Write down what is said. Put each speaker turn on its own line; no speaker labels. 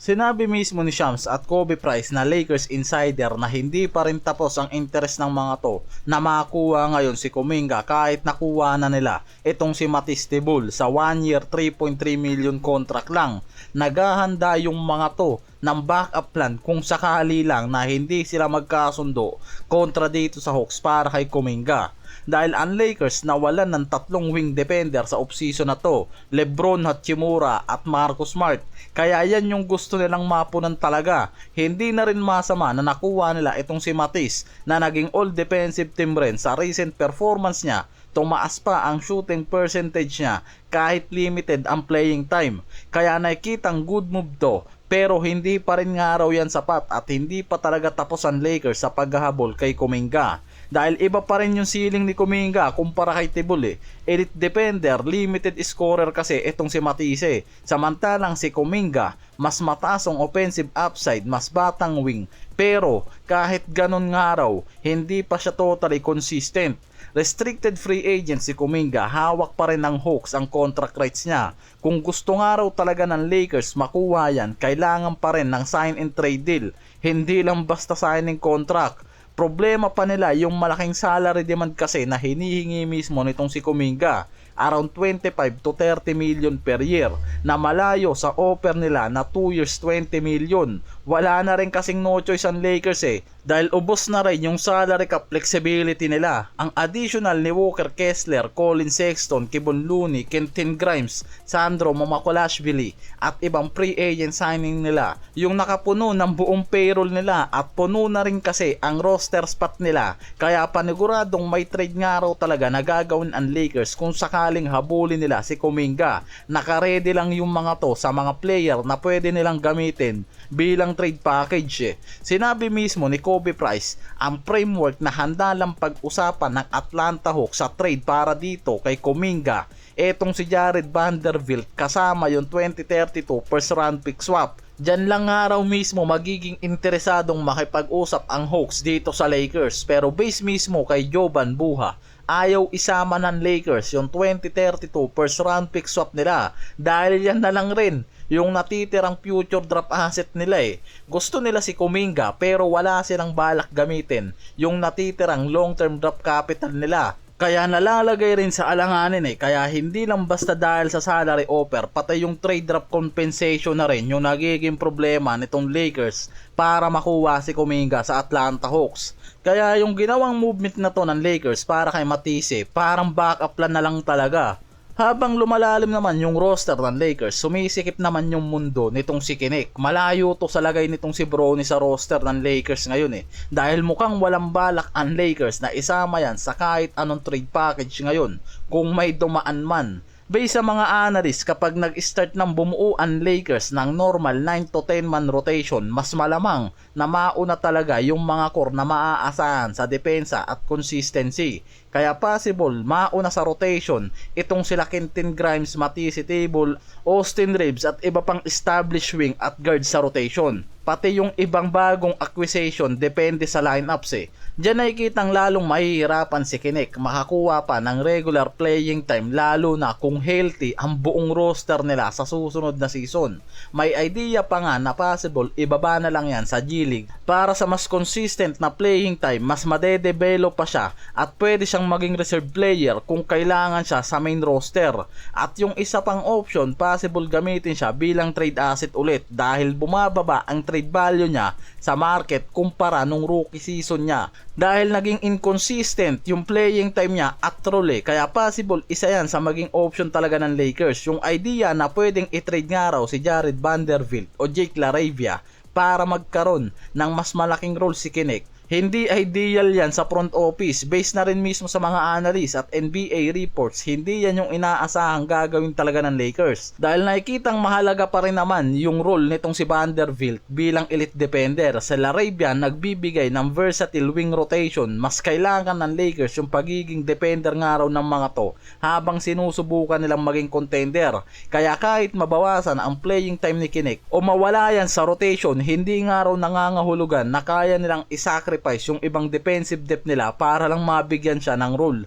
Sinabi mismo ni Shams at Kobe Price na Lakers insider na hindi pa rin tapos ang interes ng mga to na makakuha ngayon si Kuminga kahit nakuha na nila itong si Matisse Thybulle sa 1 year 3.3 million contract lang. Naghahanda yung mga to ng backup plan kung sakali lang na hindi sila magkasundo kontra dito sa Hawks para kay Kuminga. Dahil ang Lakers nawalan ng tatlong wing defender sa offseason na to, LeBron, Hachimura at Marcus Smart. Kaya yan yung gusto nilang mapunan talaga. Hindi na rin masama na nakuha nila itong si Matisse na naging all defensive team rin sa recent performance niya. Tumaas pa ang shooting percentage niya kahit limited ang playing time. Kaya nakikitang good move to. Pero hindi pa rin nga raw yan sapat at hindi pa talaga tapos ang Lakers sa paghahabol kay Kuminga. Dahil iba pa rin yung ceiling ni Kuminga kumpara kay Thybulle. Elite defender, limited scorer kasi itong si Matisse. Samantalang si Kuminga, mas mataas ang offensive upside, mas batang wing. Pero kahit ganun nga raw, hindi pa siya totally consistent. Restricted free agent si Kuminga, hawak pa rin ng Hawks ang contract rights niya. Kung gusto nga raw talaga ng Lakers makuha yan, kailangan pa rin ng sign and trade deal. Hindi lang basta signing contract. Problema pa nila yung malaking salary demand kasi na hinihingi mismo nitong si Kuminga. Around 25 to 30 million per year na malayo sa offer nila na 2 years 20 million. Wala na rin kasing no choice ang Lakers dahil ubos na rin yung salary cap flexibility nila. Ang additional ni Walker Kessler, Colin Sexton, Kevon Looney, Quentin Grimes, Sandro Mamakhalashvili at ibang free agent signing nila yung nakapuno ng buong payroll nila at puno na rin kasi ang roster spot nila. Kaya paniguradong may trade nga raw talaga na gagawin ang Lakers kung sakaling habulin nila si Kuminga. Nakaredy lang yung mga to sa mga player na pwede nilang gamitin bilang trade package. Sinabi mismo ni Kobe Price ang framework na handa lang pag-usapan ng Atlanta Hawks sa trade para dito kay Kuminga. Etong si Jared Vanderbilt kasama yung 2032 first round pick swap. Diyan lang nga raw mismo magiging interesadong makipag-usap ang Hawks dito sa Lakers. Pero base mismo kay Jovan Buha, ayaw isama ng Lakers yung 2032 first round pick swap nila dahil yan na lang rin yung natitirang future draft asset nila Gusto nila si Kuminga pero wala silang balak gamitin yung natitirang long term draft capital nila. Kaya nalalagay rin sa alanganin kaya hindi lang basta dahil sa salary offer, pati yung trade draft compensation na rin yung nagiging problema nitong Lakers para makuha si Kuminga sa Atlanta Hawks. Kaya yung ginawang movement na to ng Lakers para kay Matisse, parang backup plan na lang talaga. Habang lumalalim naman yung roster ng Lakers, sumisikip naman yung mundo nitong si Kinnick. Malayo to sa lagay nitong si Bronny sa roster ng Lakers ngayon Dahil mukhang walang balak ang Lakers na isama yan sa kahit anong trade package ngayon kung may dumaan man. Based sa mga analyst, kapag nag-start ng bumuo ang Lakers ng normal 9 to 10 man rotation, mas malamang na mauna talaga yung mga core na maaasahan sa depensa at consistency. Kaya possible mauna sa rotation itong sila Quentin Grimes, Matisse Thybulle, Austin Reeves at iba pang established wing at guard sa rotation. Pati yung ibang bagong acquisition depende sa lineups Diyan nakikitang lalong mahihirapan si Kinnick makakuha pa ng regular playing time lalo na kung healthy ang buong roster nila sa susunod na season. May idea pa nga na possible ibaba na lang yan sa G-League para sa mas consistent na playing time, mas madedevelop pa siya at pwede siyang maging reserve player kung kailangan siya sa main roster. At yung isa pang option, possible gamitin siya bilang trade asset ulit dahil bumababa ang trade value niya sa market kumpara nung rookie season niya dahil naging inconsistent yung playing time niya at role kaya possible isa yan sa maging option talaga ng Lakers. Yung idea na pwedeng i-trade nga raw si Jared Vanderbilt o Jake LaRavia para magkaroon ng mas malaking role si Kinnick. Hindi ideal yan sa front office. Based na rin mismo sa mga analyst at NBA reports, hindi yan yung inaasahang gagawin talaga ng Lakers. Dahil nakikitang mahalaga pa rin naman yung role nitong si Vanderbilt bilang elite defender. Sa LaRavia, nagbibigay ng versatile wing rotation. Mas kailangan ng Lakers yung pagiging defender nga raw ng mga to habang sinusubukan nilang maging contender. Kaya kahit mabawasan ang playing time ni Kinnick o mawala yan sa rotation, hindi nga raw nangangahulugan na kaya nilang isacrifice yung ibang defensive depth nila para lang mabigyan siya ng role.